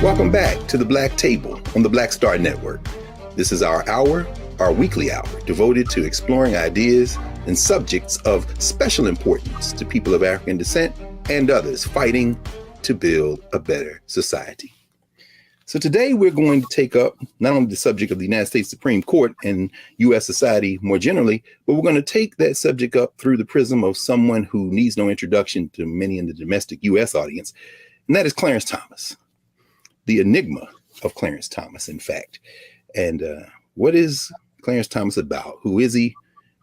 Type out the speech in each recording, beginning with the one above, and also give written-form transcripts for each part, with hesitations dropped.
Welcome back to the Black Table on the Black Star Network. This is our weekly hour, devoted to exploring ideas and subjects of special importance to people of African descent and others fighting to build a better society. So today we're going to take up not only the subject of the United States Supreme Court and U.S. society more generally, but we're going to take that subject up through the prism of someone who needs no introduction to many in the domestic U.S. audience, and that is Clarence Thomas, the Enigma of Clarence Thomas, in fact. And what is Clarence Thomas about? Who is he?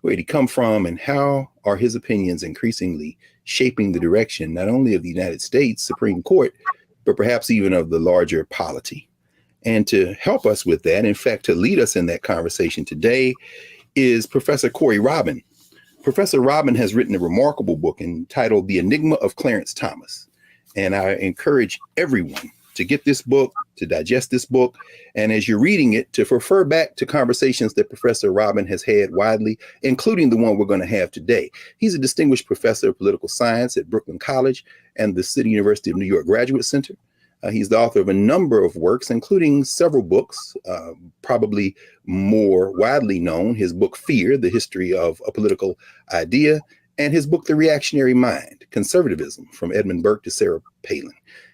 Where did he come from? And how are his opinions increasingly shaping the direction not only of the United States Supreme Court, but perhaps even of the larger polity? And to help us with that, in fact, to lead us in that conversation today, is Professor Corey Robin. Professor Robin has written a remarkable book entitled The Enigma of Clarence Thomas. And I encourage everyone to get this book, to digest this book, and as you're reading it, to refer back to conversations that Professor Robin has had widely, including the one we're going to have today. He's a distinguished professor of political science at Brooklyn College and the City University of New York Graduate Center. He's the author of a number of works, including several books, probably more widely known, his book, Fear, The History of a Political Idea, and his book, The Reactionary Mind, Conservatism, from Edmund Burke to Sarah Palin.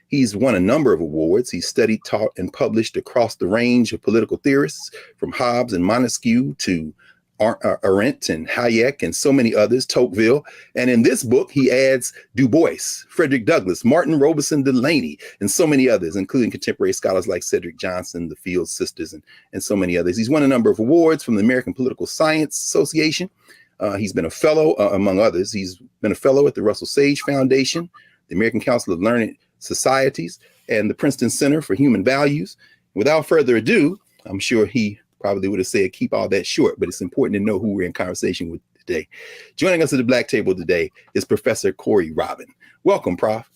He's won a number of awards. He's studied, taught, and published across the range of political theorists, from Hobbes and Montesquieu to Arendt and Hayek and so many others, Tocqueville. And in this book, he adds Du Bois, Frederick Douglass, Martin Robeson Delaney, and so many others, including contemporary scholars like Cedric Johnson, the Fields Sisters, and so many others. He's won a number of awards from the American Political Science Association. He's been a fellow, among others. He's been a fellow at the Russell Sage Foundation, the American Council of Learned Societies, and the Princeton Center for Human Values. Without further ado, I'm sure he probably would have said keep all that short, but it's important to know who we're in conversation with today. Joining us at the Black Table today is Professor Corey Robin. Welcome, Prof.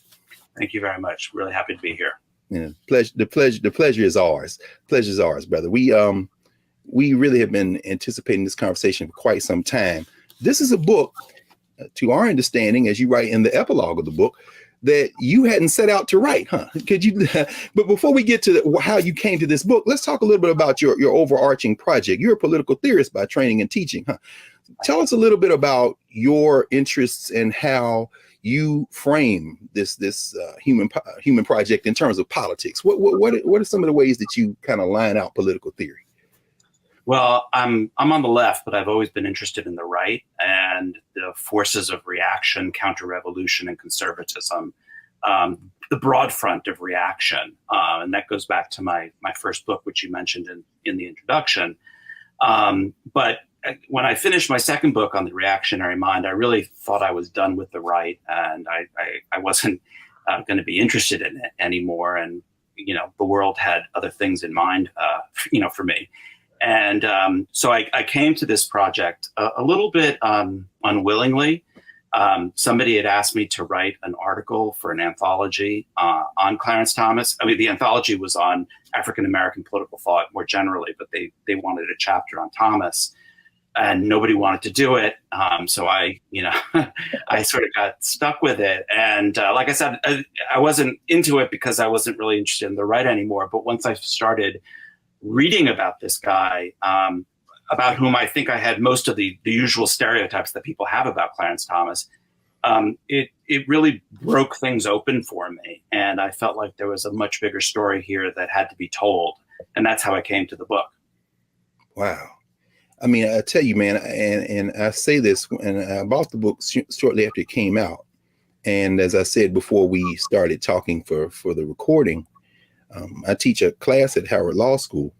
Thank you very much. Really happy to be here. Yeah, the pleasure is ours. Pleasure is ours, brother. We really have been anticipating this conversation for quite some time. This is a book, to our understanding, as you write in the epilogue of the book, that you hadn't set out to write, huh? Could you? But before we get to how you came to this book, let's talk a little bit about your overarching project. You're a political theorist by training and teaching, huh? Tell us a little bit about your interests and how you frame this human project in terms of politics. What are some of the ways that you kind of line out political theory? Well, I'm on the left, but I've always been interested in the right and the forces of reaction, counter-revolution, and conservatism, the broad front of reaction. And that goes back to my first book, which you mentioned in the introduction. But when I finished my second book on the reactionary mind, I really thought I was done with the right, and I wasn't going to be interested in it anymore. And, the world had other things in mind, for me. And so I came to this project a little bit unwillingly. Somebody had asked me to write an article for an anthology on Clarence Thomas. I mean, the anthology was on African-American political thought more generally, but they wanted a chapter on Thomas, and nobody wanted to do it. So I sort of got stuck with it. And like I said, I wasn't into it because I wasn't really interested in the right anymore. But once I started reading about this guy, about whom I think I had most of the usual stereotypes that people have about Clarence Thomas, it really broke things open for me. And I felt like there was a much bigger story here that had to be told. And that's how I came to the book. Wow. I mean, I tell you, man, and I say this, and I bought the book shortly after it came out. And as I said before we started talking for the recording, I teach a class at Howard Law School,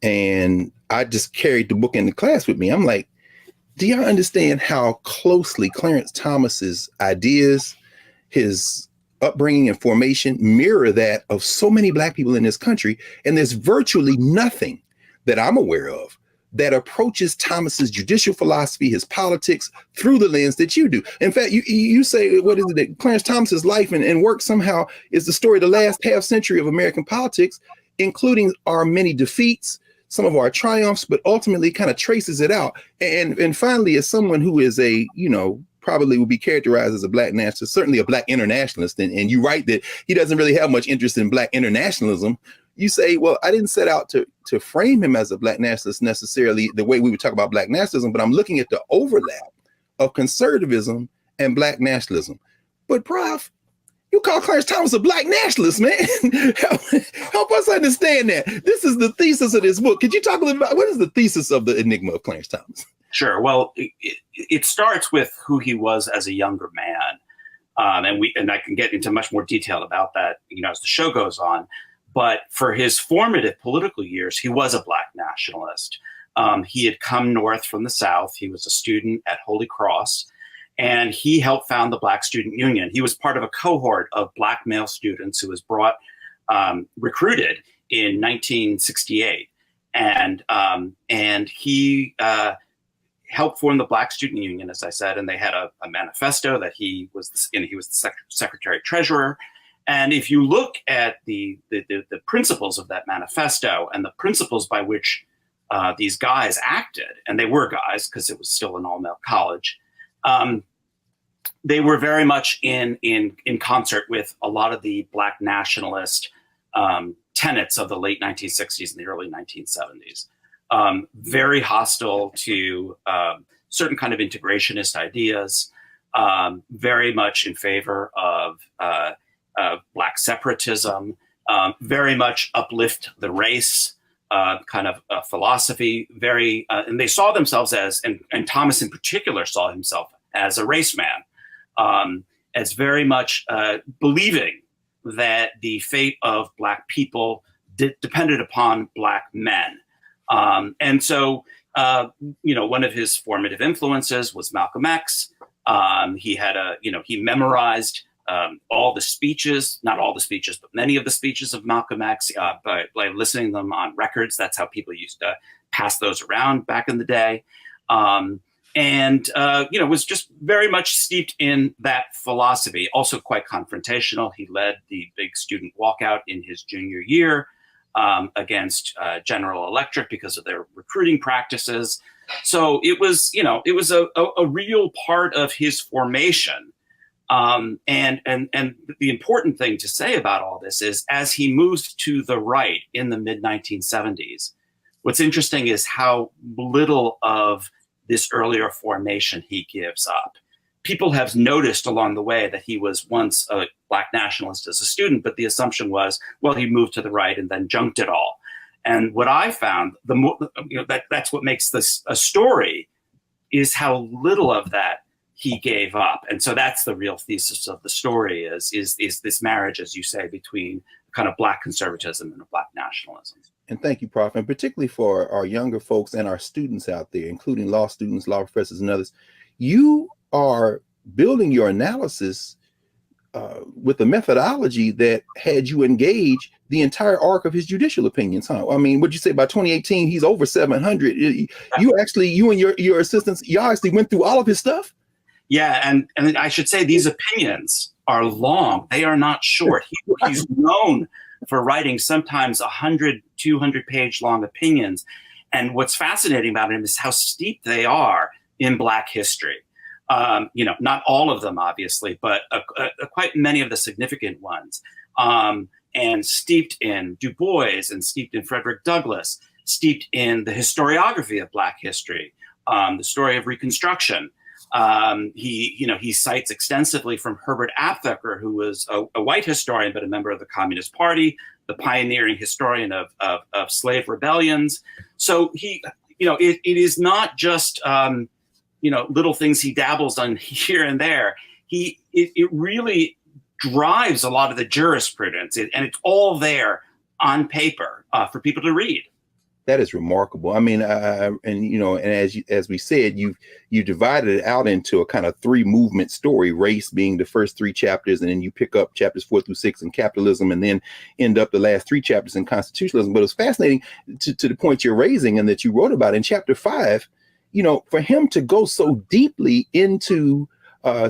and I just carried the book into class with me. I'm like, do y'all understand how closely Clarence Thomas's ideas, his upbringing and formation mirror that of so many Black people in this country? And there's virtually nothing that I'm aware of that approaches Thomas's judicial philosophy, his politics, through the lens that you do. In fact, you say, what is it, that Clarence Thomas's life and work somehow is the story of the last half century of American politics, including our many defeats, some of our triumphs, but ultimately kind of traces it out. And finally, as someone who is a, probably would be characterized as a black nationalist, certainly a black internationalist. And you write that he doesn't really have much interest in black internationalism. You say, well, I didn't set out to frame him as a black nationalist necessarily the way we would talk about black nationalism, but I'm looking at the overlap of conservatism and black nationalism. But Prof, you call Clarence Thomas a black nationalist, man. Help us understand that. This is the thesis of this book. Could you talk a little about what is the thesis of the Enigma of Clarence Thomas? Sure. Well, it starts with who he was as a younger man, and I can get into much more detail about that, as the show goes on. But for his formative political years, he was a black nationalist. He had come north from the South. He was a student at Holy Cross, and he helped found the Black Student Union. He was part of a cohort of black male students who was recruited in 1968, and he helped form the Black Student Union, as I said, and they had a manifesto that he was the secretary treasurer. And if you look at the principles of that manifesto and the principles by which these guys acted, and they were guys because it was still an all-male college, they were very much in concert with a lot of the black nationalist tenets of the late 1960s and the early 1970s. Very hostile to certain kind of integrationist ideas, very much in favor of black separatism, very much uplift the race kind of philosophy, and they saw themselves as, and Thomas in particular saw himself as a race man, as very much believing that the fate of black people depended upon black men. And so, one of his formative influences was Malcolm X. He had he memorized all the speeches, not all the speeches, but many of the speeches of Malcolm X by listening to them on records. That's how people used to pass those around back in the day. Was just very much steeped in that philosophy, also quite confrontational. He led the big student walkout in his junior year against General Electric because of their recruiting practices. So it was a real part of his formation. And the important thing to say about all this is, as he moves to the right in the mid-1970s, what's interesting is how little of this earlier formation he gives up. People have noticed along the way that he was once a black nationalist as a student, but the assumption was, well, he moved to the right and then junked it all. And what I found, that's what makes this a story, is how little of that he gave up. And so that's the real thesis of the story is this marriage, as you say, between kind of black conservatism and black nationalism. And thank you, Prof. And particularly for our younger folks and our students out there, including law students, law professors, and others, you are building your analysis with a methodology that had you engage the entire arc of his judicial opinions, huh? I mean, what'd you say, by 2018, he's over 700. You and your assistants, y'all actually went through all of his stuff? Yeah, and I should say these opinions are long. They are not short. He's known for writing sometimes 100, 200-page long opinions. And what's fascinating about him is how steep they are in Black history. Not all of them, obviously, but quite many of the significant ones. And steeped in Du Bois and steeped in Frederick Douglass, steeped in the historiography of Black history, the story of Reconstruction. He cites extensively from Herbert Aptheker, who was a white historian, but a member of the Communist Party, the pioneering historian of slave rebellions. So it is not just, little things he dabbles on here and there. It really drives a lot of the jurisprudence, and it's all there on paper for people to read. That is remarkable. I mean, as we said, you divided it out into a kind of 3-movement story, race being the first 3 chapters, and then you pick up chapters 4 through 6 in capitalism, and then end up the last 3 chapters in constitutionalism. But it's fascinating to the point you're raising and that you wrote about in chapter 5, for him to go so deeply into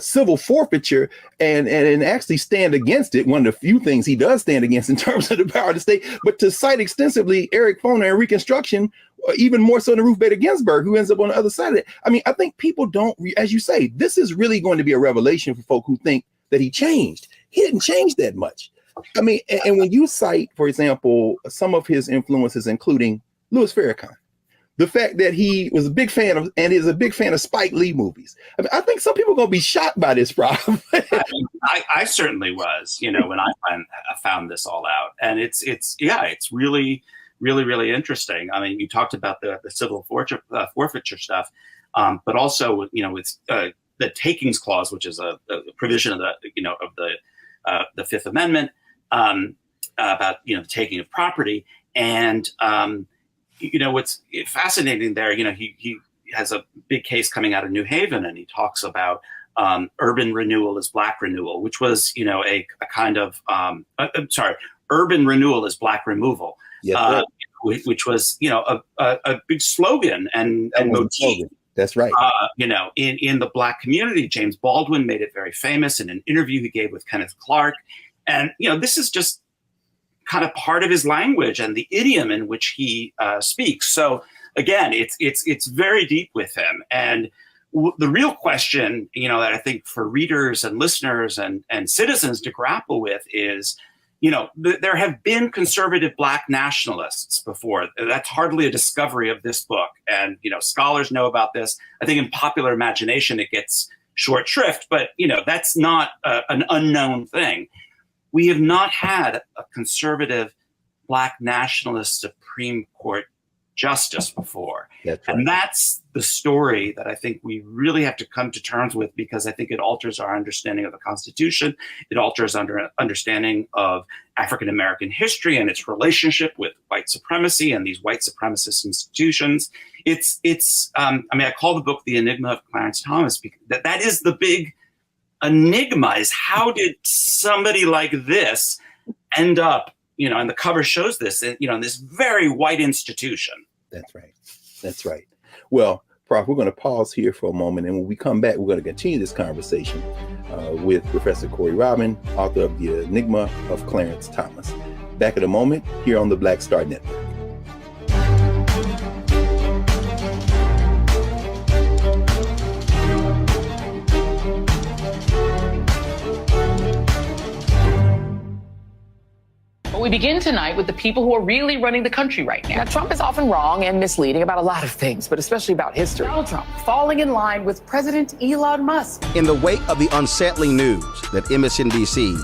civil forfeiture and actually stand against it. One of the few things he does stand against in terms of the power of the state, but to cite extensively Eric Foner and Reconstruction, or even more so than Ruth Bader Ginsburg, who ends up on the other side of it. I mean, I think people don't, as you say, this is really going to be a revelation for folk who think that he changed. He didn't change that much. I mean, and when you cite, for example, some of his influences, including Louis Farrakhan, the fact that he was a big fan of, and is a big fan of Spike Lee movies. I mean, I think some people are going to be shocked by this problem. I certainly was, when I found this all out, and it's really, really, really interesting. I mean, you talked about the civil forfeiture stuff, but also, with the takings clause, which is a provision of the Fifth Amendment about the taking of property, and what's fascinating there, he has a big case coming out of New Haven, and he talks about urban renewal is Black renewal, which was, a kind of, urban renewal is Black removal, right. Which was, a big slogan and motif. That's right. In the Black community. James Baldwin made it very famous in an interview he gave with Kenneth Clark. And, this is just kind of part of his language and the idiom in which he speaks. So again, it's very deep with him. And the real question, that I think for readers and listeners and citizens to grapple with is, there have been conservative Black nationalists before. That's hardly a discovery of this book. And, scholars know about this. I think in popular imagination, it gets short shrift, but, that's not an unknown thing. We have not had a conservative Black nationalist Supreme Court justice before. That's right. And that's the story that I think we really have to come to terms with, because I think it alters our understanding of the Constitution. It alters our understanding of African-American history and its relationship with white supremacy and these white supremacist institutions. I call the book The Enigma of Clarence Thomas, because that is the big enigma, is how did somebody like this end up, and the cover shows this, in this very white institution. That's right. That's right. Well, Prof, we're going to pause here for a moment. And when we come back, we're going to continue this conversation with Professor Corey Robin, author of The Enigma of Clarence Thomas. Back in a moment here on the Black Star Network. We begin tonight with the people who are really running the country right now. Now, Trump is often wrong and misleading about a lot of things, but especially about history. Donald Trump falling in line with President Elon Musk. In the wake of the unsettling news that MSNBC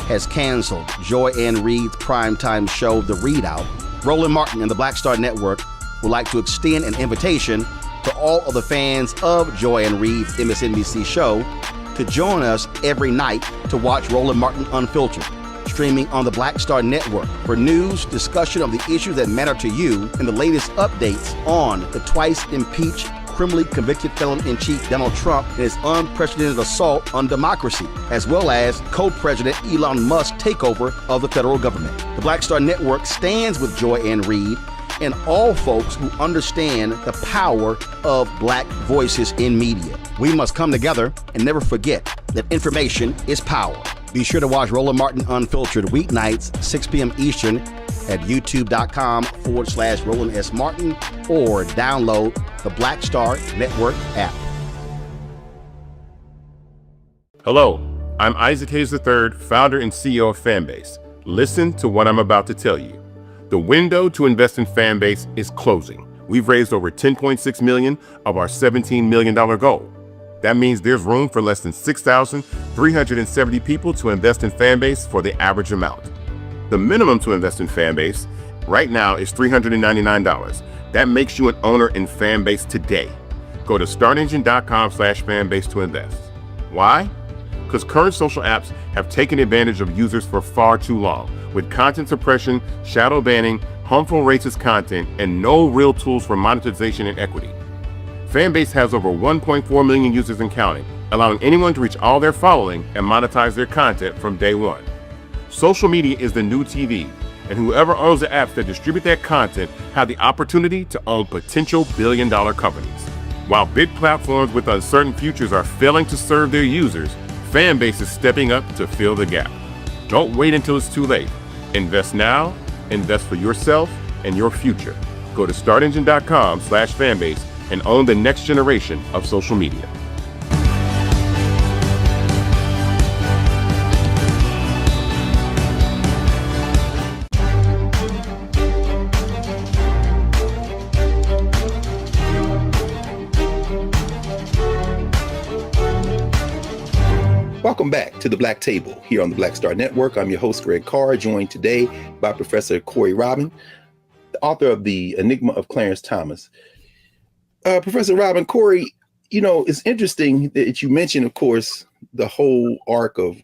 has canceled Joy Ann Reid's primetime show, The Readout, Roland Martin and the Black Star Network would like to extend an invitation to all of the fans of Joy Ann Reid's MSNBC show to join us every night to watch Roland Martin Unfiltered, streaming on the Black Star Network for news, discussion of the issues that matter to you, and the latest updates on the twice impeached, criminally convicted felon-in-chief Donald Trump and his unprecedented assault on democracy, as well as co-president Elon Musk's takeover of the federal government. The Black Star Network stands with Joy Ann Reid and all folks who understand the power of Black voices in media. We must come together and never forget that information is power. Be sure to watch Roland Martin Unfiltered weeknights, 6 p.m. Eastern at youtube.com/Roland S. Martin, or download the Black Star Network app. Hello, I'm Isaac Hayes III, founder and CEO of Fanbase. Listen to what I'm about to tell you. The window to invest in Fanbase is closing. We've raised over $10.6 million of our $17 million goal. That means there's room for less than 6,370 people to invest in Fanbase for the average amount. The minimum to invest in Fanbase right now is $399. That makes you an owner in Fanbase today. Go to startengine.com/fanbase to invest. Why? Because current social apps have taken advantage of users for far too long, with content suppression, shadow banning, harmful racist content, and no real tools for monetization and equity. Fanbase has over 1.4 million users and counting, allowing anyone to reach all their following and monetize their content from day one. Social media is the new TV, and whoever owns the apps that distribute that content have the opportunity to own potential billion-dollar companies. While big platforms with uncertain futures are failing to serve their users, Fanbase is stepping up to fill the gap. Don't wait until it's too late. Invest now, invest for yourself and your future. Go to startengine.com/fanbase and own the next generation of social media. Welcome back to the Black Table here on the Black Star Network. I'm your host, Greg Carr, joined today by Professor Corey Robin, the author of the Enigma of Clarence Thomas. Professor Robin, Corey, it's interesting that you mentioned, of course, the whole arc of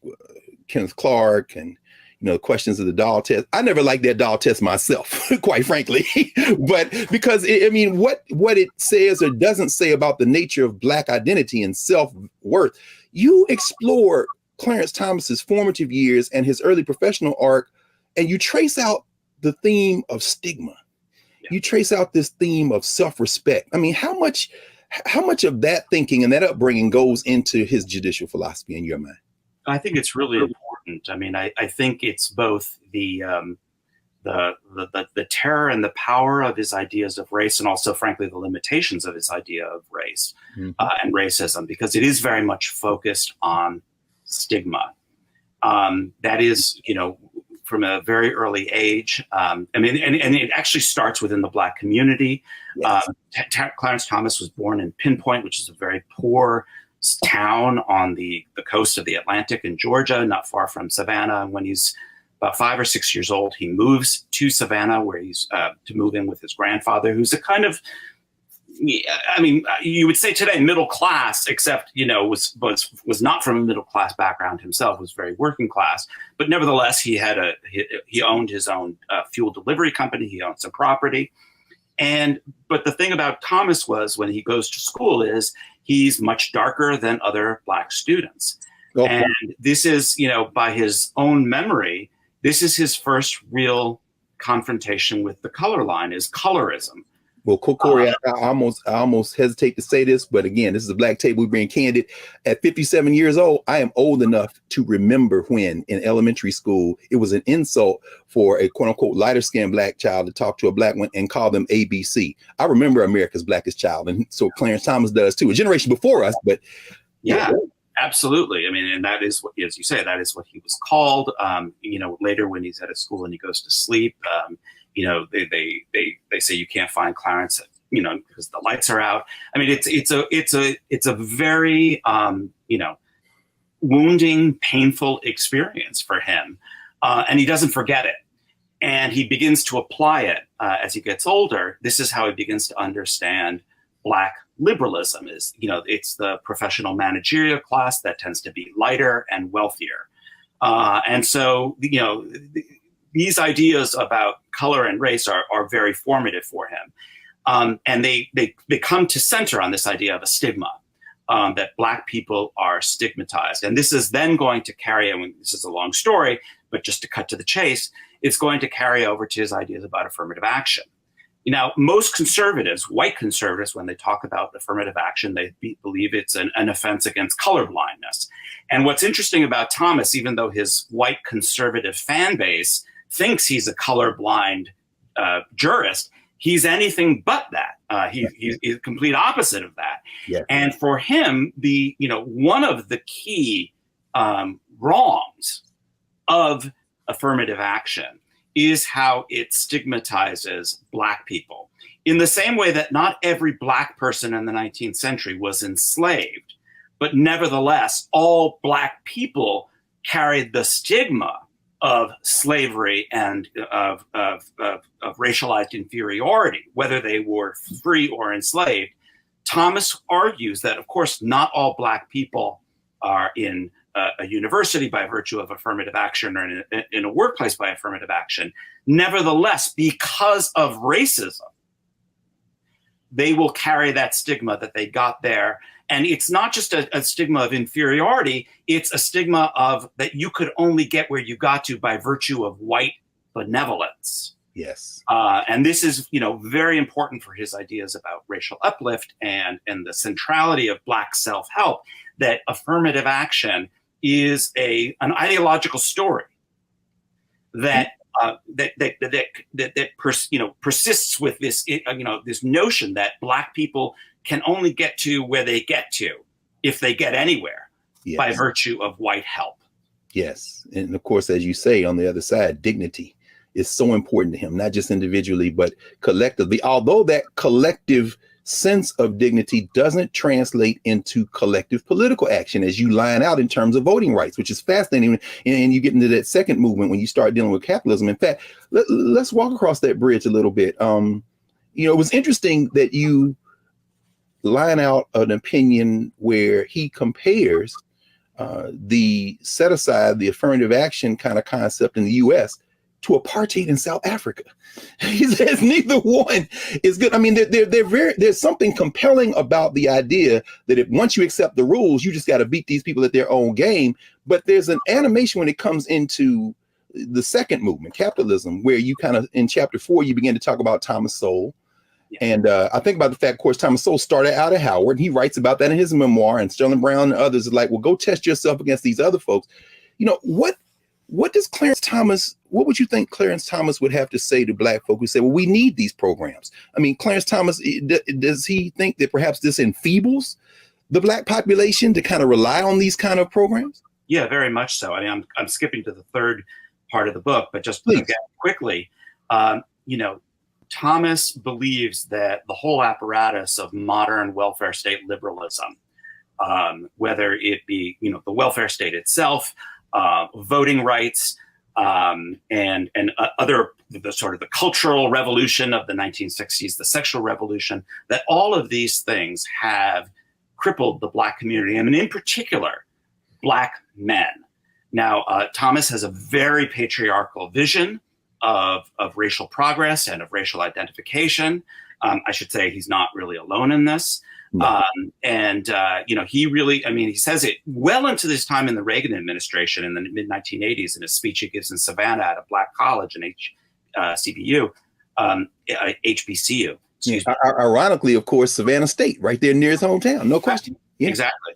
Kenneth Clark and, the questions of the doll test. I never liked that doll test myself, quite frankly, but because, what it says or doesn't say about the nature of Black identity and self-worth. You explore Clarence Thomas's formative years and his early professional arc, and you trace out the theme of stigma. Yeah. You trace out this theme of self-respect. I mean, how much of that thinking and that upbringing goes into his judicial philosophy in your mind? I think it's really important. I mean, I think it's both the terror and the power of his ideas of race, and also, frankly, the limitations of his idea of race and racism, because it is very much focused on stigma. That is, from a very early age. And it actually starts within the Black community. Yes. Clarence Thomas was born in Pinpoint, which is a very poor town on the coast of the Atlantic in Georgia, not far from Savannah. And when he's about 5 or 6 years old, he moves to Savannah, where he's to move in with his grandfather, who's a kind of, you would say today middle class, except was not from a middle class background himself, was very working class. But nevertheless, he owned his own fuel delivery company. He owned some property. But the thing about Thomas was, when he goes to school, is he's much darker than other Black students. Okay. And this is, by his own memory, this is his first real confrontation with the color line, is colorism. Well, Corey, I almost hesitate to say this, but again, this is a Black Table. We're being candid. At 57 years old, I am old enough to remember when in elementary school, it was an insult for a quote unquote lighter skinned Black child to talk to a Black one and call them ABC. I remember America's Blackest Child. And so Clarence Thomas does too, a generation before us, but yeah. Absolutely. I mean, and that is what, as you say, that is what he was called. Later when he's at a school and he goes to sleep, they say you can't find Clarence, because the lights are out. I mean, it's a very wounding, painful experience for him, and he doesn't forget it, and he begins to apply it as he gets older. This is how he begins to understand Black liberalism. Is it's the professional managerial class that tends to be lighter and wealthier, and so these ideas about color and race are very formative for him, and they come to center on this idea of a stigma, that Black people are stigmatized, and this is then going to carry. This is a long story, but just to cut to the chase, it's going to carry over to his ideas about affirmative action. Now, most conservatives, white conservatives, when they talk about affirmative action, they believe it's an offense against colorblindness. And what's interesting about Thomas, even though his white conservative fan base thinks he's a colorblind jurist, he's anything but that. He's the complete opposite of that. Yeah. And for him, one of the key wrongs of affirmative action is how it stigmatizes Black people, in the same way that not every Black person in the 19th century was enslaved, but nevertheless, all Black people carried the stigma of slavery and of racialized inferiority, whether they were free or enslaved. Thomas argues that, of course, not all Black people are in a university by virtue of affirmative action, or in a workplace by affirmative action. Nevertheless, because of racism, they will carry that stigma that they got there. And it's not just a stigma of inferiority, it's a stigma of that you could only get where you got to by virtue of white benevolence. Yes. And this is, very important for his ideas about racial uplift and the centrality of Black self-help, that affirmative action is an ideological story that persists with this, this notion that Black people can only get to where they get to, if they get anywhere, by virtue of white help. Yes. And of course, as you say, on the other side, dignity is so important to him, not just individually, but collectively, although that collective sense of dignity doesn't translate into collective political action, as you line out in terms of voting rights, which is fascinating. And you get into that second movement when you start dealing with capitalism. In fact, let's walk across that bridge a little bit. It was interesting that you line out an opinion where he compares the set aside, the affirmative action kind of concept in the US to apartheid in South Africa. He says neither one is good. I mean, there's something compelling about the idea that if once you accept the rules, you just got to beat these people at their own game. But there's an animation when it comes into the second movement, capitalism, where you kind of, in chapter 4, you begin to talk about Thomas Sowell. Yeah. And I think about the fact, of course, Thomas Sowell started out at Howard, and he writes about that in his memoir, and Sterling Brown and others are like, well, go test yourself against these other folks. What does Clarence Thomas, what would you think Clarence Thomas would have to say to Black folk who say, well, we need these programs? I mean, Clarence Thomas, does he think that perhaps this enfeebles the Black population to kind of rely on these kind of programs? Yeah, very much so. I mean, I'm skipping to the third part of the book, but just Please. Again, quickly, Thomas believes that the whole apparatus of modern welfare state liberalism, whether it be, the welfare state itself, voting rights, and other, the sort of the cultural revolution of the 1960s, the sexual revolution, that all of these things have crippled the Black community, and in particular, Black men. Now, Thomas has a very patriarchal vision of racial progress and of racial identification. I should say he's not really alone in this. No. He really, he says it well into this time in the Reagan administration in the mid 1980s in a speech he gives in Savannah at a Black college in HBCU. Ironically, of course, Savannah State, right there near his hometown, no question. Yeah. Exactly.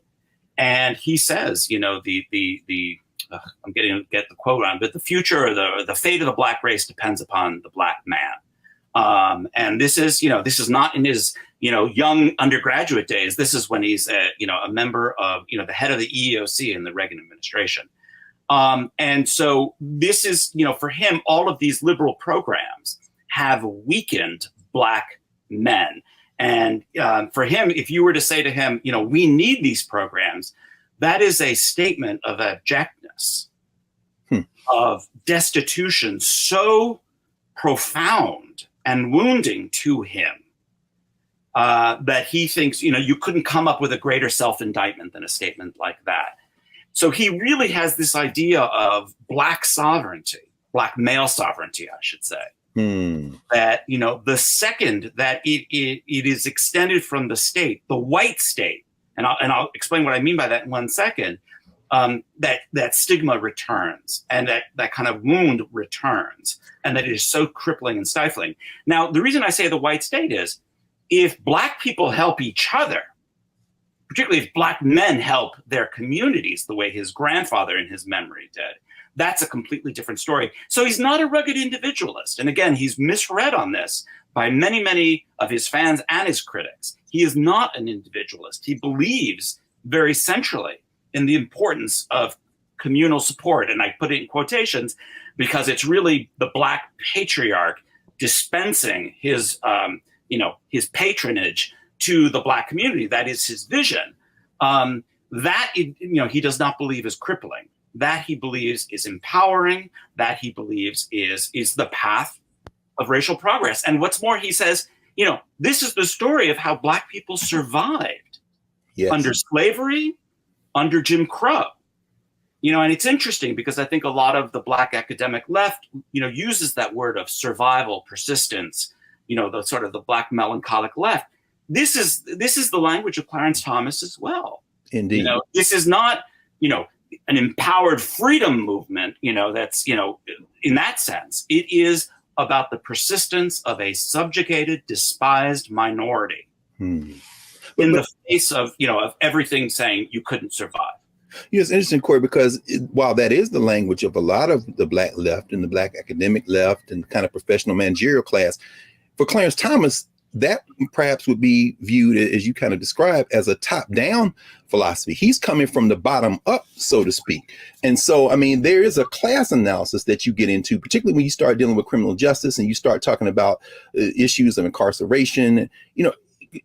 And he says, I'm getting to get the quote on, but the future or the fate of the Black race depends upon the Black man. And this is not in his, young undergraduate days. This is when he's, a member of, the head of the EEOC in the Reagan administration. And so this is, for him, all of these liberal programs have weakened Black men. And for him, if you were to say to him, we need these programs, that is a statement of abjectness, of destitution so profound and wounding to him that he thinks, you couldn't come up with a greater self-indictment than a statement like that. So he really has this idea of Black sovereignty, Black male sovereignty, I should say. That, the second that it is extended from the state, the white state, and I'll explain what I mean by that in 1 second, that stigma returns and that kind of wound returns, and that it is so crippling and stifling. Now, the reason I say the white state is if Black people help each other, particularly if Black men help their communities the way his grandfather in his memory did, that's a completely different story. So he's not a rugged individualist. And again, he's misread on this by many, many of his fans and his critics. He is not an individualist. He believes very centrally in the importance of communal support. And I put it in quotations because it's really the Black patriarch dispensing his patronage to the Black community. That is his vision. He does not believe is crippling. That he believes is empowering. That he believes is the path of racial progress. And what's more, he says, this is the story of how Black people survived under slavery, under Jim Crow. And it's interesting because I think a lot of the Black academic left, uses that word of survival, persistence, the sort of the Black melancholic left. This is the language of Clarence Thomas as well. Indeed. This is not, an empowered freedom movement, that's, in that sense. It is about the persistence of a subjugated, despised minority in the face of, of everything saying you couldn't survive. Yeah, it's interesting, Corey, because while that is the language of a lot of the Black left and the Black academic left and kind of professional managerial class, for Clarence Thomas, that perhaps would be viewed, as you kind of described, as a top-down philosophy. He's coming from the bottom up, so to speak. And so, I mean, there is a class analysis that you get into, particularly when you start dealing with criminal justice and you start talking about issues of incarceration. You know,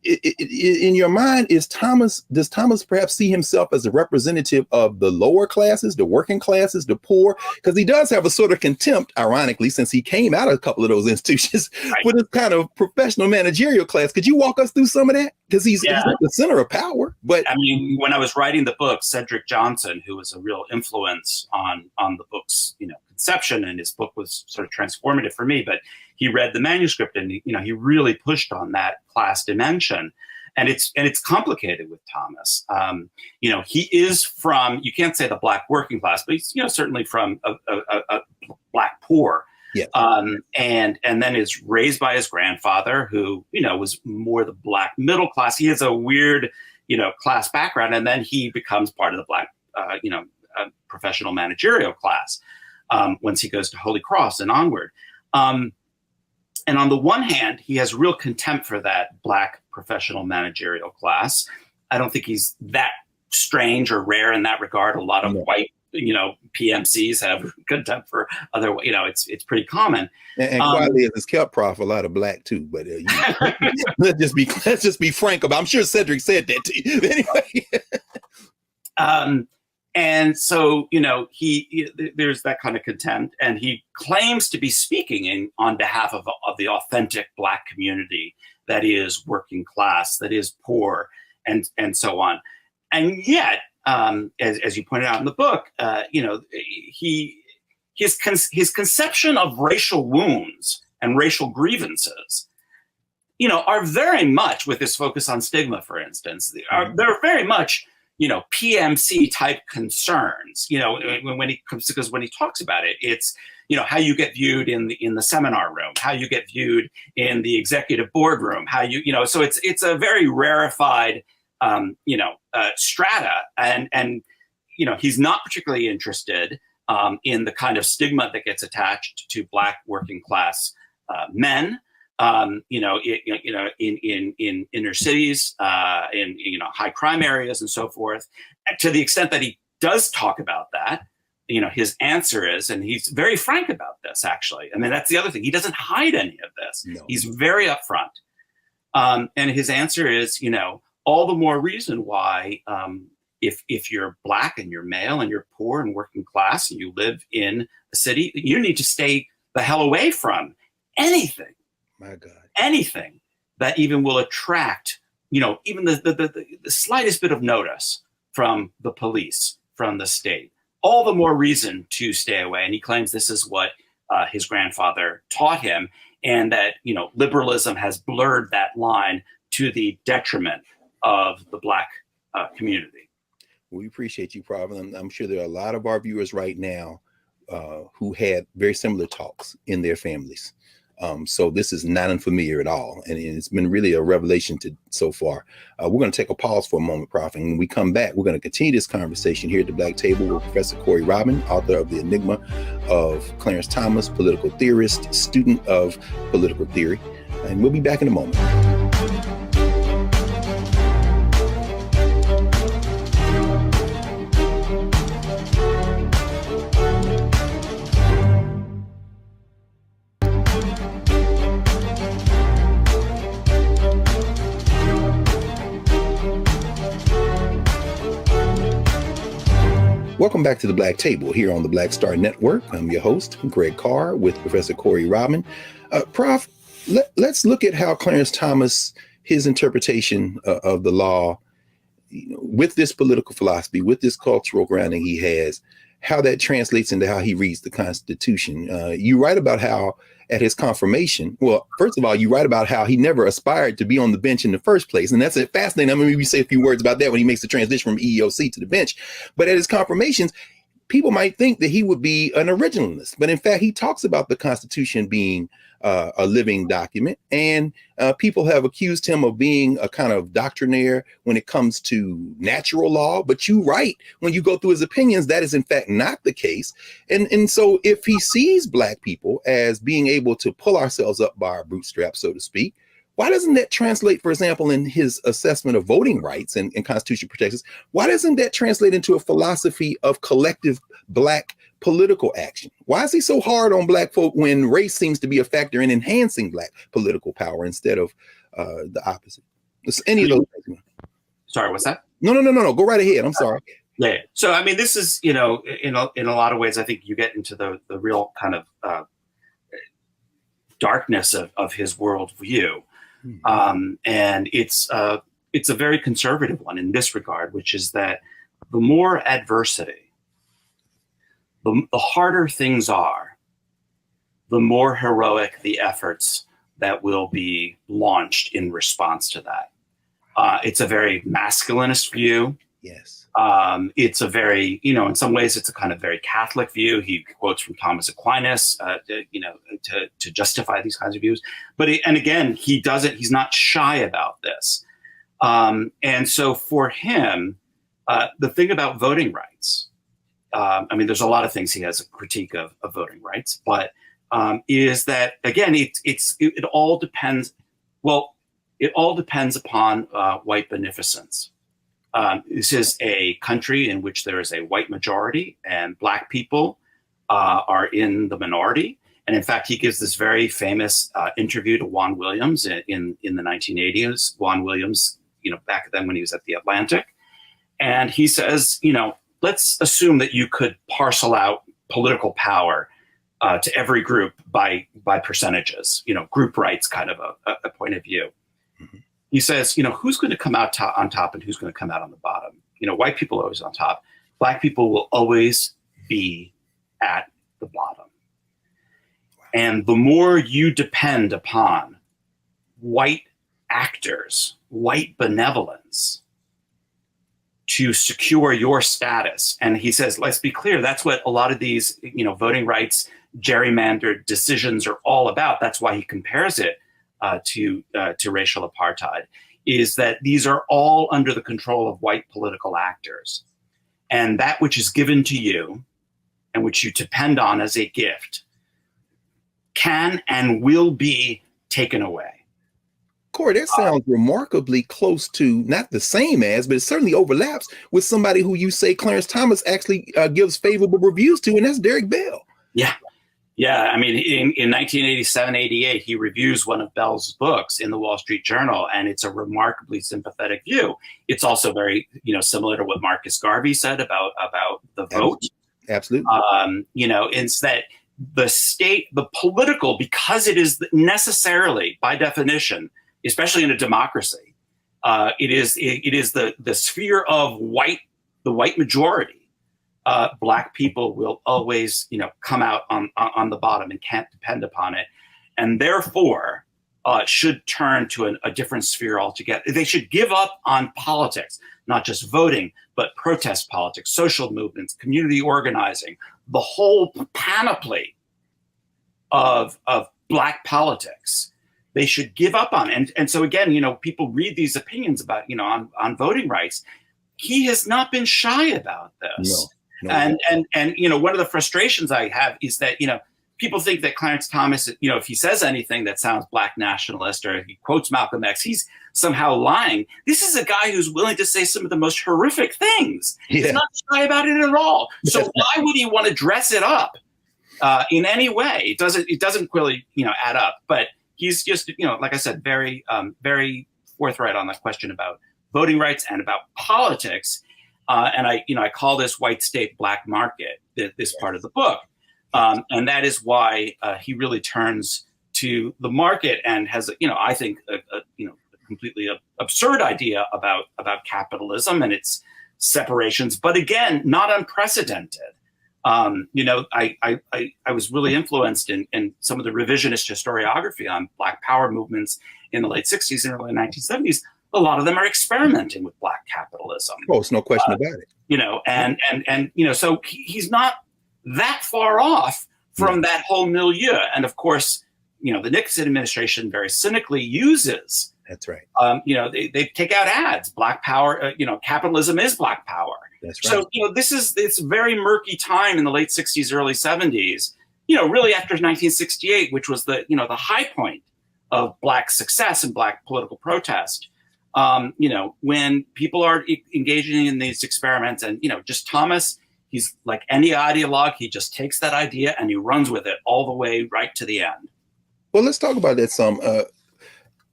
in your mind, does Thomas perhaps see himself as a representative of the lower classes, the working classes, the poor? Because he does have a sort of contempt, ironically, since he came out of a couple of those institutions, Right. for this kind of professional managerial class. Could you walk us through some of that? Because he's at the center of power. But I mean, when I was writing the book, Cedric Johnson, who was a real influence on the book's, conception, and his book was sort of transformative for me, but he read the manuscript and he really pushed on that class dimension. And it's complicated with Thomas. He is from, you can't say the Black working class, but he's certainly from a Black poor. yeah, And then is raised by his grandfather, who was more the Black middle class. He has a weird class background, and then he becomes part of the Black professional managerial class once he goes to Holy Cross and onward. And on the one hand, he has real contempt for that Black professional managerial class. I don't think he's that strange or rare in that regard. A lot of white, PMCs have contempt for other, it's pretty common. and quietly as his kept prof, a lot of Black too. But let's just be frank about. I'm sure Cedric said that to you anyway. And so, there's that kind of contempt, and he claims to be speaking on behalf of the authentic Black community that is working class, that is poor, and so on. And yet, as you pointed out in the book, his conception of racial wounds and racial grievances, are very much, with his focus on stigma, for instance, they're very much PMC type concerns, when he comes, because when he talks about it, it's, how you get viewed in the seminar room, how you get viewed in the executive boardroom, how so it's a very rarefied, strata. And he's not particularly interested in the kind of stigma that gets attached to Black working class men. In inner cities, in high crime areas and so forth. And to the extent that he does talk about that, his answer is, and he's very frank about this, actually. I mean, that's the other thing. He doesn't hide any of this. No. He's very upfront. And his answer is, all the more reason why, if you're Black and you're male and you're poor and working class and you live in a city, you need to stay the hell away from anything. My God. Anything that even will attract, even the slightest bit of notice from the police, from the state. All the more reason to stay away. And he claims this is what his grandfather taught him, and that, liberalism has blurred that line to the detriment of the Black community. We appreciate you, Prof. I'm sure there are a lot of our viewers right now who had very similar talks in their families. So this is not unfamiliar at all. And it's been really a revelation so far. We're going to take a pause for a moment, Prof. And when we come back, we're going to continue this conversation here at the Black Table with Professor Corey Robin, author of The Enigma of Clarence Thomas, political theorist, student of political theory. And we'll be back in a moment. Welcome back to the Black Table here on the Black Star Network. I'm your host, Greg Carr, with Professor Corey Robin. Prof, let's look at how Clarence Thomas, his interpretation of the law, with this political philosophy, with this cultural grounding he has, how that translates into how he reads the Constitution. You write about how at his confirmation, well, first of all, you write about how he never aspired to be on the bench in the first place. And that's fascinating. I mean, maybe say a few words about that when he makes the transition from EEOC to the bench. But at his confirmations, people might think that he would be an originalist, but in fact, he talks about the Constitution being a living document, and people have accused him of being a kind of doctrinaire when it comes to natural law. But you write, when you go through his opinions, that is in fact not the case. And so if he sees Black people as being able to pull ourselves up by our bootstraps, so to speak, why doesn't that translate, for example, in his assessment of voting rights and constitutional protections? Why doesn't that translate into a philosophy of collective Black political action? Why is he so hard on Black folk when race seems to be a factor in enhancing Black political power instead of the opposite? It's any of those things. Sorry, what's that? No. Go right ahead. I'm sorry. Yeah. So, I mean, this is, in a lot of ways, I think you get into the real kind of darkness of his worldview. And it's a very conservative one in this regard, which is that the more adversity, the harder things are, the more heroic the efforts that will be launched in response to that. It's a very masculinist view. Yes. It's a very, in some ways, it's a kind of very Catholic view. He quotes from Thomas Aquinas, to justify these kinds of views. But he's not shy about this. And so for him, the thing about voting rights, there's a lot of things he has a critique of voting rights, but is that, again, it all depends. Well, it all depends upon white beneficence. This is a country in which there is a white majority and Black people are in the minority. And in fact, he gives this very famous interview to Juan Williams in the 1980s. Juan Williams, back then when he was at the Atlantic. And he says, let's assume that you could parcel out political power to every group by percentages, group rights kind of a point of view. Mm-hmm. He says, who's going to come out on top and who's going to come out on the bottom? White people are always on top. Black people will always be at the bottom. And the more you depend upon white actors, white benevolence to secure your status. And he says, let's be clear, that's what a lot of these, voting rights, gerrymandered decisions are all about. That's why he compares it to racial apartheid, is that these are all under the control of white political actors. And that which is given to you and which you depend on as a gift can and will be taken away. Corey, that sounds remarkably close to, not the same as, but it certainly overlaps with somebody who you say Clarence Thomas actually gives favorable reviews to, and that's Derek Bell. Yeah. Yeah, in 1987-88, he reviews one of Bell's books in the Wall Street Journal, and it's a remarkably sympathetic view. It's also very, similar to what Marcus Garvey said about the vote. Absolutely. It's that the state, the political, because it is necessarily, by definition, especially in a democracy, it is the sphere of the white majority. Black people will always, come out on the bottom and can't depend upon it, and therefore should turn to a different sphere altogether. They should give up on politics, not just voting, but protest politics, social movements, community organizing, the whole panoply of Black politics. They should give up on. And so again, people read these opinions about, on voting rights. He has not been shy about this. No. And one of the frustrations I have is that, people think that Clarence Thomas, if he says anything that sounds Black nationalist or he quotes Malcolm X, he's somehow lying. This is a guy who's willing to say some of the most horrific things. Yeah. He's not shy about it at all. So why would he want to dress it up in any way? It doesn't really, add up. But he's just, like I said, very, very forthright on the question about voting rights and about politics. And I call this white state black market, this part of the book. And that is why he really turns to the market and has, I think, a completely absurd idea about capitalism and its separations. But again, not unprecedented. I was really influenced in some of the revisionist historiography on Black power movements in the late 60s and early 1970s. a lot of them are experimenting with black capitalism. Oh, it's no question about it. So he's not that far off from that whole milieu. And of course, the Nixon administration very cynically uses. That's right. They take out ads. Black power. Capitalism is black power. That's right. So it's a very murky time in the late 60s, early 70s. Really after 1968, which was the high point of black success and black political protest. When people are engaging in these experiments, and just Thomas, he's like any ideologue. He just takes that idea and he runs with it all the way right to the end. Well, let's talk about that some,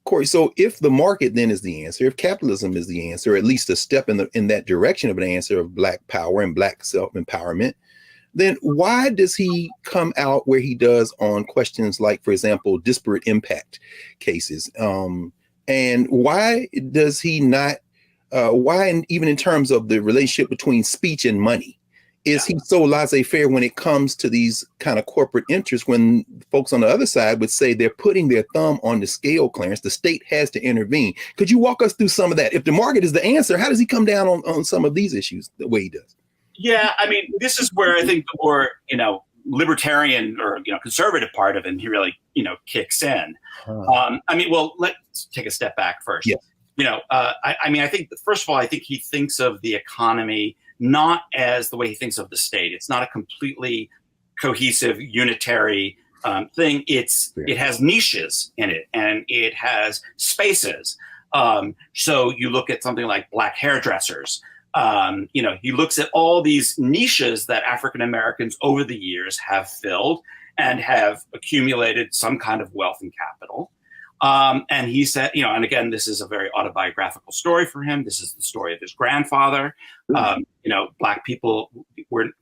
Corey. So if the market then is the answer, if capitalism is the answer, at least a step in that direction of an answer of black power and black self-empowerment, then why does he come out where he does on questions like, for example, disparate impact cases? And why does he not, even in terms of the relationship between speech and money, is he so laissez-faire when it comes to these kind of corporate interests, when folks on the other side would say they're putting their thumb on the scale, Clarence, the state has to intervene? Could you walk us through some of that? If the market is the answer, how does he come down on some of these issues the way he does? Yeah, this is where I think the more, libertarian or, conservative part of him, he really, kicks in. Let's take a step back first. Yeah. I think, first of all, I think he thinks of the economy not as the way he thinks of the state. It's not a completely cohesive, unitary thing. It has niches in it, and it has spaces. So you look at something like black hairdressers. He looks at all these niches that African Americans over the years have filled and have accumulated some kind of wealth and capital. And he said, and again, this is a very autobiographical story for him. This is the story of his grandfather. Black people weren't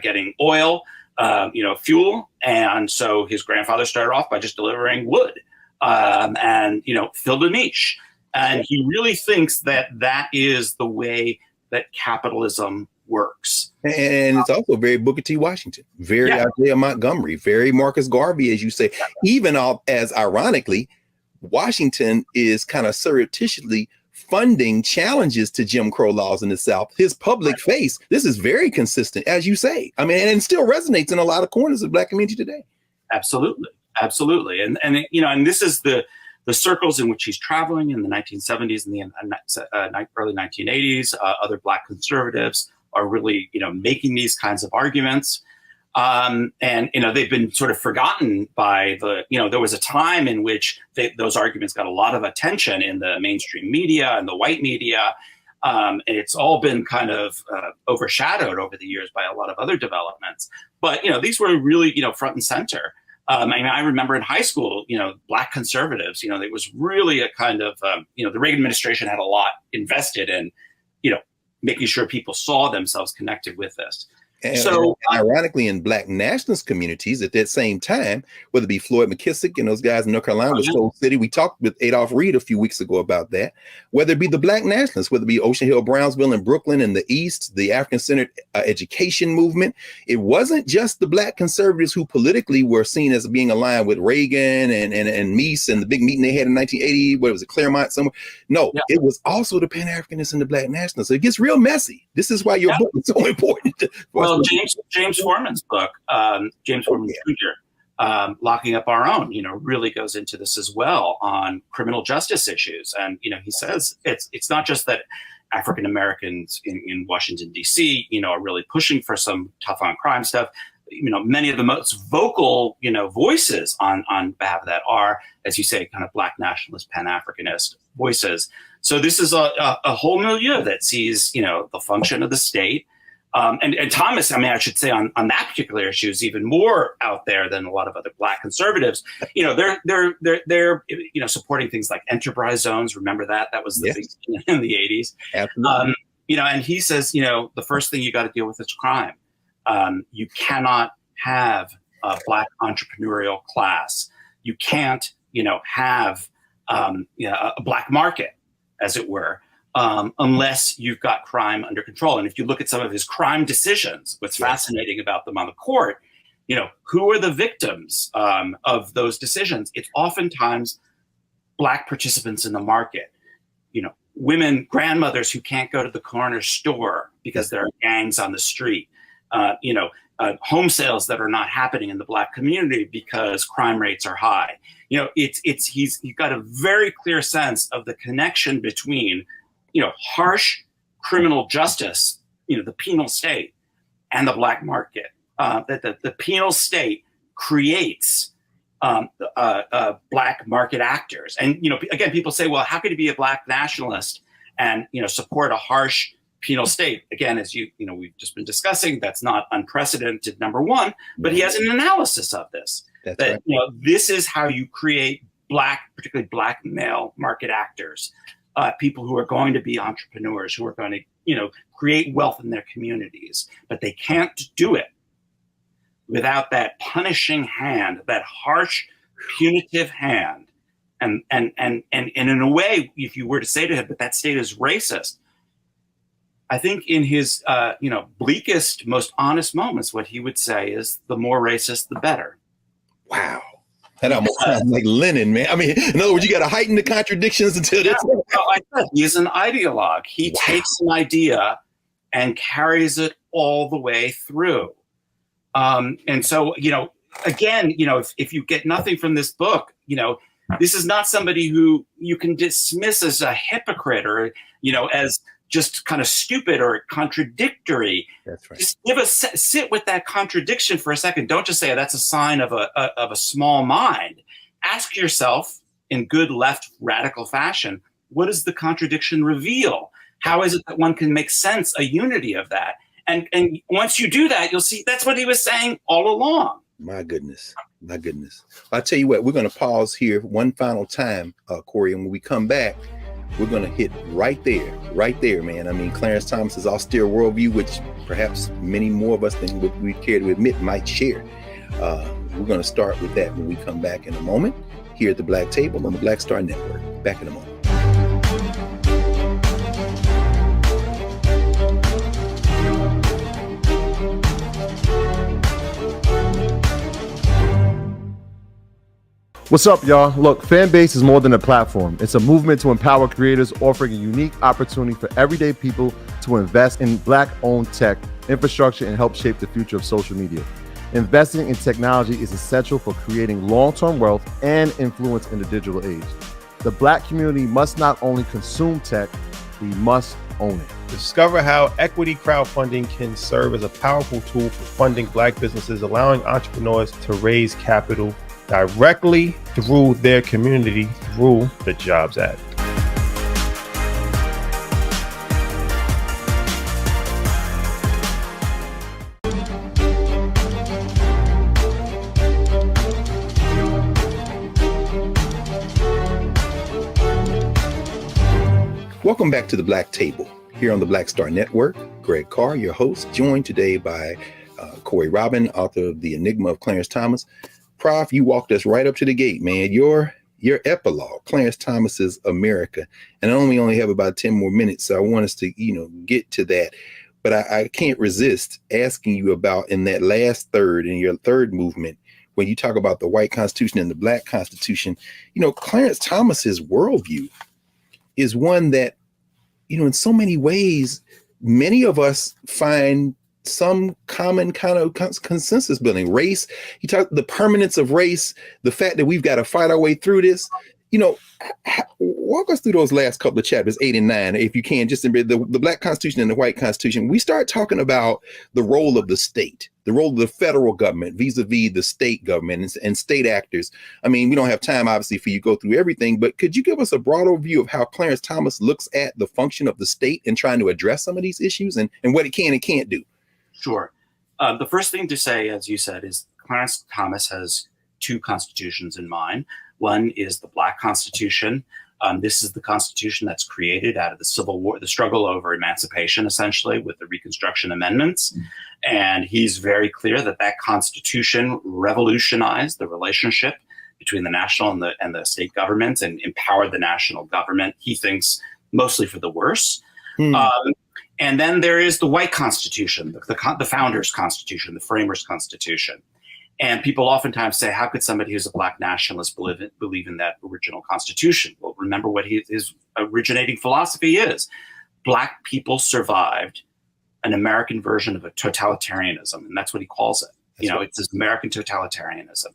getting oil, fuel. And so his grandfather started off by just delivering wood and filled a niche. And he really thinks that is the way that capitalism works. And it's also very Booker T. Washington, very Isaiah Montgomery, very Marcus Garvey, as you say. Even as ironically, Washington is kind of surreptitiously funding challenges to Jim Crow laws in the South. His public face, this is very consistent, as you say. And it still resonates in a lot of corners of the black community today. Absolutely. And this is the circles in which he's traveling in the 1970s and the early 1980s. Other black conservatives are really, making these kinds of arguments. And they've been sort of forgotten by there was a time in which those arguments got a lot of attention in the mainstream media and the white media. And it's all been kind of overshadowed over the years by a lot of other developments. But, these were really, front and center. I remember in high school, black conservatives, it was really a kind of, the Reagan administration had a lot invested in, making sure people saw themselves connected with this. And ironically, in black nationalist communities at that same time, whether it be Floyd McKissick and those guys in North Carolina with Soul City, we talked with Adolph Reed a few weeks ago about that, whether it be the black nationalists, whether it be Ocean Hill, Brownsville, and Brooklyn in the East, the African-centered education movement. It wasn't just the black conservatives who politically were seen as being aligned with Reagan and Meese and the big meeting they had in 1980, where it was a Claremont somewhere. No, It was also the Pan-Africanists and the black nationalists. So it gets real messy. This is why your book is so important. James Foreman's book, James Foreman Jr., Locking Up Our Own, really goes into this as well on criminal justice issues. And, he says it's not just that African Americans in Washington, D.C., are really pushing for some tough on crime stuff. Many of the most vocal, voices on behalf of that are, as you say, kind of black nationalist, Pan-Africanist voices. So this is a whole milieu that sees, the function of the state. And Thomas, I should say on that particular issue is even more out there than a lot of other black conservatives. They're supporting things like enterprise zones. Remember that was the big thing in the 80s. Absolutely. And he says, the first thing you got to deal with is crime. You cannot have a black entrepreneurial class. You can't, have a black market, as it were. Unless you've got crime under control. And if you look at some of his crime decisions, what's fascinating about them on the court, who are the victims of those decisions? It's oftentimes Black participants in the market, women, grandmothers who can't go to the corner store because there are gangs on the street, home sales that are not happening in the Black community because crime rates are high. He's got a very clear sense of the connection between, harsh criminal justice, the penal state, and the Black market. That the penal state creates Black market actors. And, again, people say, well, how could he be a Black nationalist and, support a harsh penal state? Again, as we've just been discussing, that's not unprecedented, number one, but he has an analysis of this. That's right. This is how you create particularly Black male market actors, people who are going to be entrepreneurs, who are going to, create wealth in their communities, but they can't do it without that punishing hand, that harsh, punitive hand. And in a way, if you were to say to him, but that state is racist, I think in his, bleakest, most honest moments, what he would say is, the more racist, the better. Wow. That almost sounds like Lenin, man. I mean, in other words, you got to heighten the contradictions until this. I said, he's an ideologue. He takes an idea and carries it all the way through. And so, again, if you get nothing from this book, this is not somebody who you can dismiss as a hypocrite or, as just kind of stupid or contradictory. That's right. Just sit with that contradiction for a second. Don't just say that's a sign of a small mind. Ask yourself in good left radical fashion, what does the contradiction reveal? How is it that one can make sense, a unity of that? And once you do that, you'll see that's what he was saying all along. My goodness. I'll tell you what, we're going to pause here one final time, Corey, and when we come back, we're going to hit right there, man. I mean, Clarence Thomas's austere worldview, which perhaps many more of us than what we care to admit might share. We're going to start with that when we come back in a moment here at the Black Table on the Black Star Network. Back in a moment. What's up, y'all? Look, Fanbase is more than a platform. It's a movement to empower creators, offering a unique opportunity for everyday people to invest in Black-owned tech, infrastructure, and help shape the future of social media. Investing in technology is essential for creating long-term wealth and influence in the digital age. The Black community must not only consume tech, we must own it. Discover how equity crowdfunding can serve as a powerful tool for funding Black businesses, allowing entrepreneurs to raise capital directly through their community through the Jobs Act. Welcome back to the Black Table here on the Black Star Network. Greg Carr, your host, joined today by Corey Robin, author of The Enigma of Clarence Thomas. Prof, you walked us right up to the gate, man. Your epilogue, Clarence Thomas's America. And I only have about 10 more minutes, so I want us to, get to that. But I can't resist asking you about in that last third, in your third movement, when you talk about the white Constitution and the Black Constitution, Clarence Thomas's worldview is one that, in so many ways, many of us find some common kind of consensus building. Race, he talked the permanence of race, the fact that we've got to fight our way through this. Walk us through those last couple of chapters, 8 and 9, if you can, just in the Black Constitution and the white Constitution. We start talking about the role of the state, the role of the federal government vis-a-vis the state government and state actors. I mean, we don't have time, obviously, for you to go through everything, but could you give us a broad overview of how Clarence Thomas looks at the function of the state and trying to address some of these issues and what it can and can't do? Sure. The first thing to say, as you said, is Clarence Thomas has two constitutions in mind. One is the Black Constitution. This is the Constitution that's created out of the Civil War, the struggle over emancipation, essentially, with the Reconstruction Amendments. And he's very clear that that Constitution revolutionized the relationship between the national and the state governments and empowered the national government, he thinks, mostly for the worse. And then there is the white Constitution, the founders' Constitution, the framers' Constitution. And people oftentimes say, how could somebody who's a black nationalist believe in that original Constitution? Well, remember what his originating philosophy is. Black people survived an American version of a totalitarianism, and that's what he calls it. It's this American totalitarianism.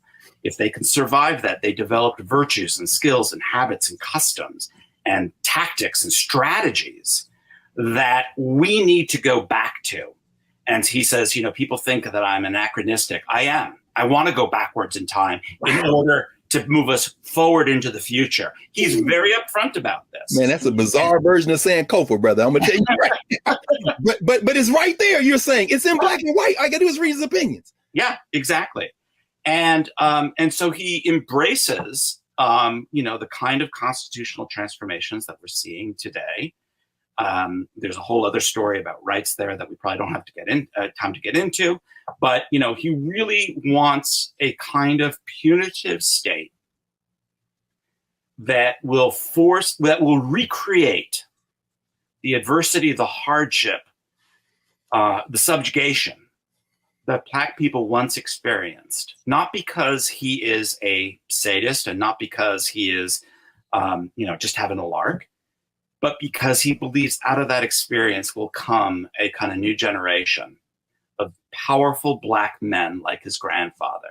If they can survive that, they developed virtues and skills and habits and customs and tactics and strategies that we need to go back to. And he says, people think that I'm anachronistic. I am. I want to go backwards in time in order to move us forward into the future. He's very upfront about this. Man, that's a bizarre version of saying Kofa, brother. I'm gonna tell you right. but it's right there. You're saying it's in black and white. All I gotta do is read his opinions. Yeah, exactly. And so he embraces the kind of constitutional transformations that we're seeing today. There's a whole other story about rights there that we probably don't have to get in time to get into. But, he really wants a kind of punitive state that will recreate the adversity, the hardship, the subjugation that black people once experienced, not because he is a sadist and not because he is, just having a lark, but because he believes out of that experience will come a kind of new generation of powerful black men like his grandfather,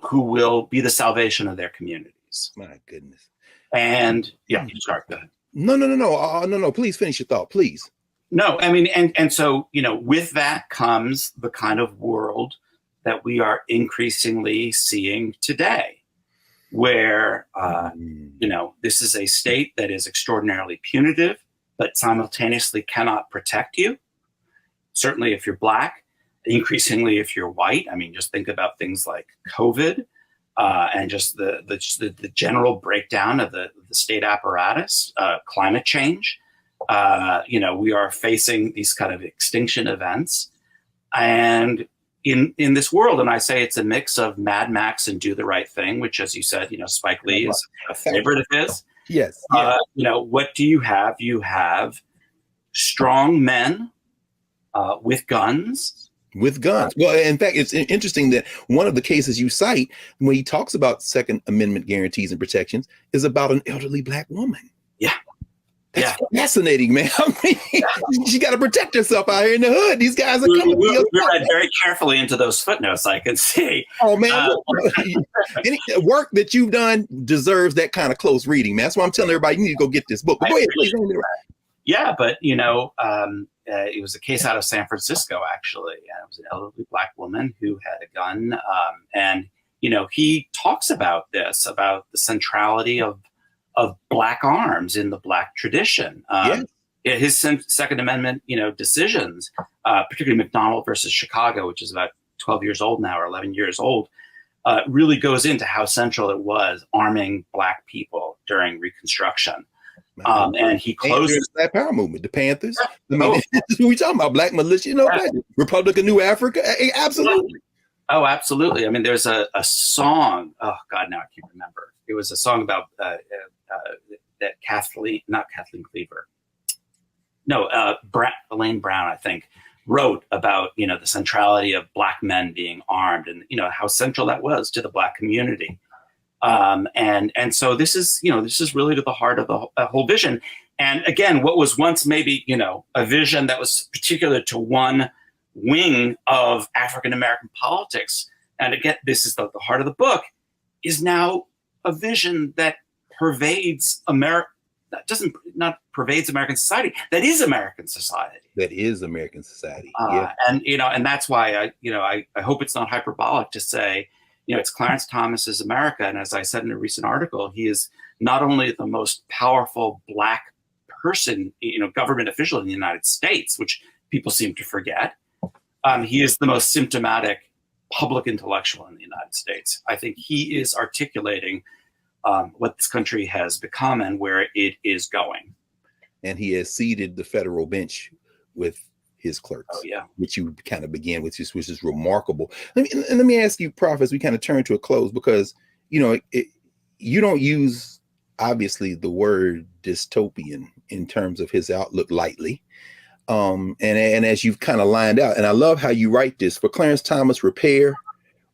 who will be the salvation of their communities. My goodness. And yeah, sorry, go ahead. No. Please finish your thought, please. No, I mean, and so, with that comes the kind of world that we are increasingly seeing today, where, this is a state that is extraordinarily punitive, but simultaneously cannot protect you. Certainly if you're black, increasingly if you're white. I mean, just think about things like COVID and just the general breakdown of the state apparatus, climate change. We are facing these kind of extinction events. And in this world, and I say it's a mix of Mad Max and Do the Right Thing, which, as you said, Spike Lee is a favorite of his. Yes. What do you have? You have strong men with guns. Well, in fact, it's interesting that one of the cases you cite when he talks about Second Amendment guarantees and protections is about an elderly black woman. Yeah. That's fascinating, man. I mean, she got to protect herself out here in the hood. These guys are coming. We read very carefully into those footnotes, I can see. Oh, man. Any work that you've done deserves that kind of close reading, man. That's why I'm telling everybody, you need to go get this book. But go ahead, please. Yeah, but, it was a case out of San Francisco, actually. It was an elderly black woman who had a gun. And he talks about this, about the centrality of black arms in the black tradition. His Second Amendment, decisions, particularly McDonald versus Chicago, which is about 12 years old now or 11 years old, really goes into how central it was arming black people during Reconstruction. And he closes that power movement, the Panthers. I mean, we talking about black militia, Republic of New Africa. Absolutely. Oh, absolutely. I mean, there's a song. Oh God, now I can't remember. It was a song about that not Kathleen Cleaver. No, Elaine Brown, I think, wrote about the centrality of black men being armed and how central that was to the black community. And so this is really to the heart of the whole vision. And again, what was once maybe, a vision that was particular to one wing of African-American politics. And again, this is the heart of the book, is now a vision that pervades America. That not pervades American society. That is American society. And that's why I hope it's not hyperbolic to say, it's Clarence Thomas's America. And as I said in a recent article, he is not only the most powerful black person, government official in the United States, which people seem to forget. He is the most symptomatic public intellectual in the United States. I think he is articulating what this country has become and where it is going. And he has seeded the federal bench with his clerks, which you kind of began with, which is remarkable. Let me ask you, Prof, as we kind of turn to a close, because, you don't use, obviously, the word dystopian in terms of his outlook lightly. And as you've kind of lined out, and I love how you write this, for Clarence Thomas, repair,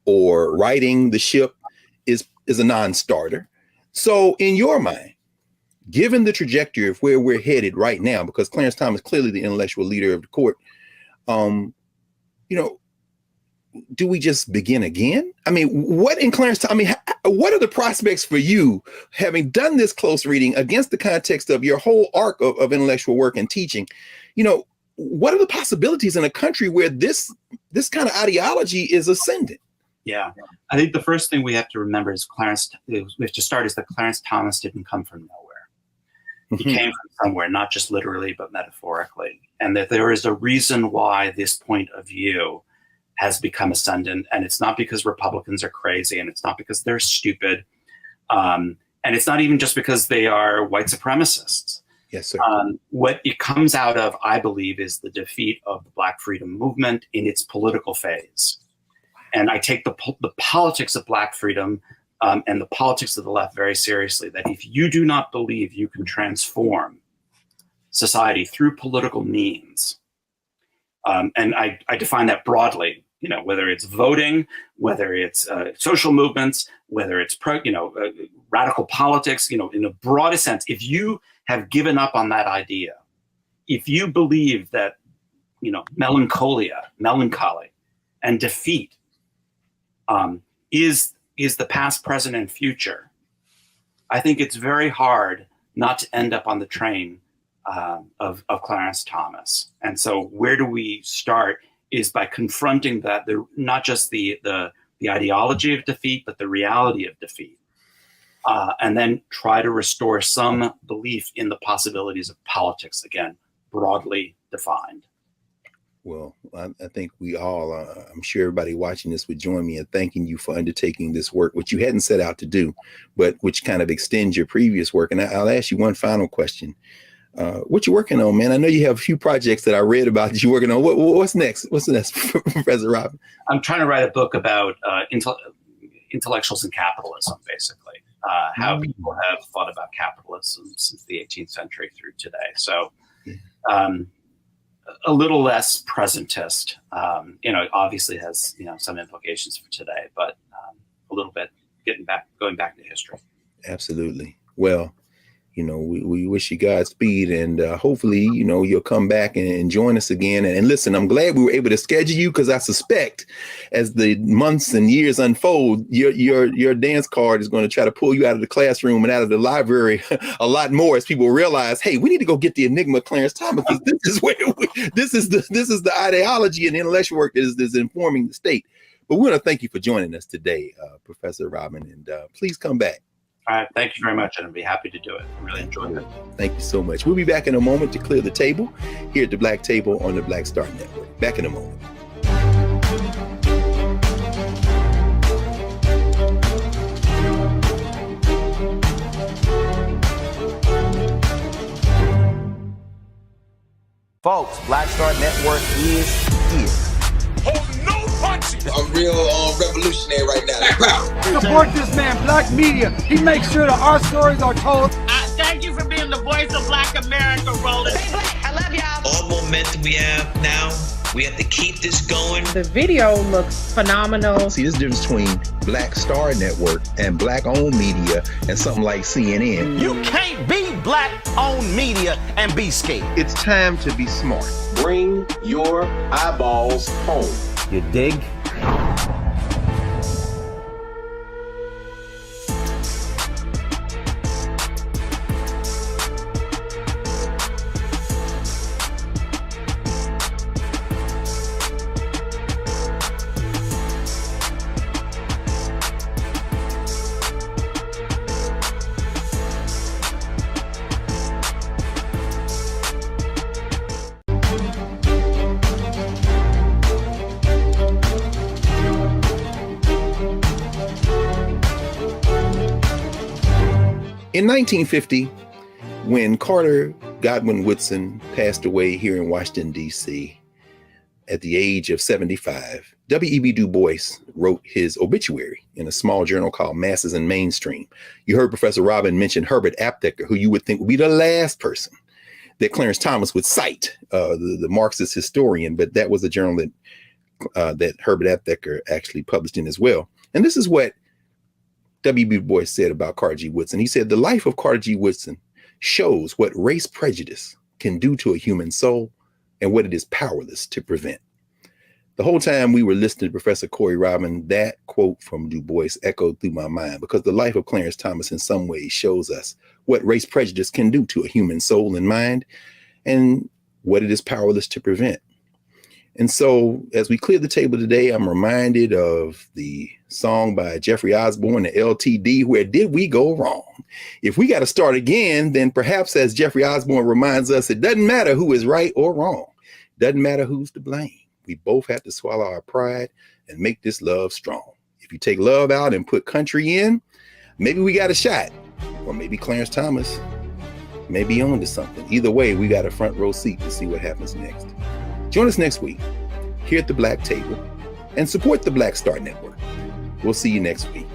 or righting the ship is a non-starter. So in your mind, given the trajectory of where we're headed right now, because Clarence Thomas clearly the intellectual leader of the court, do we just begin again? I mean, what are the prospects for you, having done this close reading against the context of your whole arc of intellectual work and teaching? What are the possibilities in a country where this kind of ideology is ascendant? Yeah, I think the first thing we have to remember is we have to start is that Clarence Thomas didn't come from nowhere. He came from somewhere, not just literally, but metaphorically. And that there is a reason why this point of view has become ascendant. And it's not because Republicans are crazy, and it's not because they're stupid. And it's not even just because they are white supremacists. Yes, sir. What it comes out of, I believe, is the defeat of the Black freedom movement in its political phase. And I take the politics of Black freedom and the politics of the left very seriously, that if you do not believe you can transform society through political means, and I define that broadly, whether it's voting, whether it's social movements, whether it's radical politics, in the broadest sense, if you have given up on that idea, if you believe that, melancholy and defeat is the past, present, and future, I think it's very hard not to end up on the train of Clarence Thomas. And so where do we start is by confronting that, not just the ideology of defeat, but the reality of defeat. And then try to restore some belief in the possibilities of politics, again, broadly defined. Well, I think we all, I'm sure everybody watching this would join me in thanking you for undertaking this work, which you hadn't set out to do, but which kind of extends your previous work. And I'll ask you one final question. What you working on, man? I know you have a few projects that I read about that you're working on. What's next? What's next, Professor Robin? I'm trying to write a book about intellectuals and capitalism, basically. How people have thought about capitalism since the 18th century through today. So a little less presentist, obviously has, some implications for today, but a little bit going back to history. Absolutely. Well, we wish you Godspeed, and hopefully, you'll come back and join us again. And listen, I'm glad we were able to schedule you, because I suspect as the months and years unfold, your dance card is going to try to pull you out of the classroom and out of the library a lot more, as people realize, hey, we need to go get the Enigma of Clarence Thomas, because this is where this is the ideology and intellectual work that is informing the state. But we want to thank you for joining us today, Professor Robin, and please come back. All right, thank you very much, and I'd be happy to do it. I really enjoyed it. Thank you so much. We'll be back in a moment to clear the table here at the Black Table on the Black Star Network. Back in a moment. Folks, Black Star Network is here. I'm real revolutionary right now. Support this man, Black Media. He makes sure that our stories are told. Thank you for being the voice of Black America, Roland. Stay black. I love y'all. All momentum we have now, we have to keep this going. The video looks phenomenal. See, this difference between Black Star Network and Black-owned media and something like CNN. You can't be Black-owned media and be scared. It's time to be smart. Bring your eyeballs home. You dig? In 1950, when Carter Godwin Woodson passed away here in Washington, D.C., at the age of 75, W.E.B. Du Bois wrote his obituary in a small journal called Masses and Mainstream. You heard Professor Robin mention Herbert Aptheker, who you would think would be the last person that Clarence Thomas would cite, the Marxist historian, but that was a journal that that Herbert F. Decker actually published in as well. And this is what W.B. Du Bois said about Carter G. Woodson. He said, the life of Carter G. Woodson shows what race prejudice can do to a human soul and what it is powerless to prevent. The whole time we were listening to Professor Corey Robin, that quote from Du Bois echoed through my mind, because the life of Clarence Thomas in some ways shows us what race prejudice can do to a human soul and mind and what it is powerless to prevent. And so as we clear the table today, I'm reminded of the song by Jeffrey Osborne, the LTD, Where Did We Go Wrong? If we got to start again, then perhaps, as Jeffrey Osborne reminds us, it doesn't matter who is right or wrong. Doesn't matter who's to blame. We both have to swallow our pride and make this love strong. If you take love out and put country in, maybe we got a shot. Or maybe Clarence Thomas may be on to something. Either way, we got a front row seat to see what happens next. Join us next week here at the Black Table and support the Black Star Network. We'll see you next week.